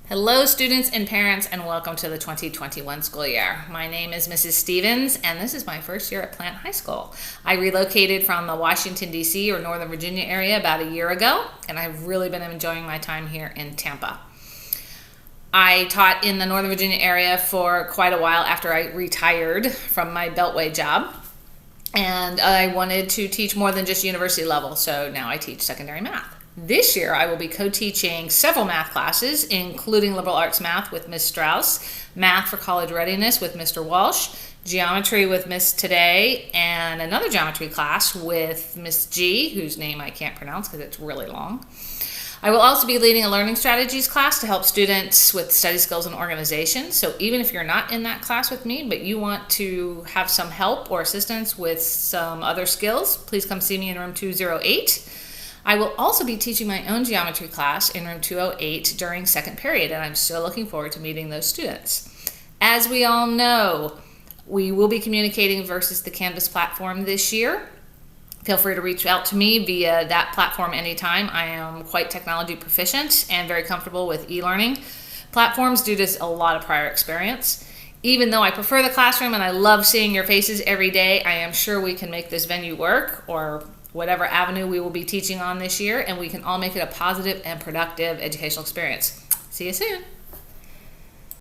Hello, students and parents, and welcome to the 2021 school year. My name is Mrs. Stevens, and this is my first year at Plant High School. I relocated from the Washington, D.C. or Northern Virginia area about a year ago, and I've really been enjoying my time here in Tampa. I taught in the Northern Virginia area for quite a while after I retired from my Beltway job, and I wanted to teach more than just university level, so now I teach secondary math. This year, I will be co-teaching several math classes, including liberal arts math with Ms. Strauss, math for college readiness with Mr. Walsh, geometry with Ms. Today, and another geometry class with Ms. G, whose name I can't pronounce because it's really long. I will also be leading a learning strategies class to help students with study skills and organization. So even if you're not in that class with me, but you want to have some help or assistance with some other skills, please come see me in room 208. I will also be teaching my own geometry class in room 208 during second period, and I'm so looking forward to meeting those students. As we all know, we will be communicating versus the Canvas platform this year. Feel free to reach out to me via that platform anytime. I am quite technology proficient and very comfortable with e-learning platforms due to a lot of prior experience. Even though I prefer the classroom and I love seeing your faces every day, I am sure we can make this venue work, or whatever avenue we will be teaching on this year, and we can all make it a positive and productive educational experience. See you soon.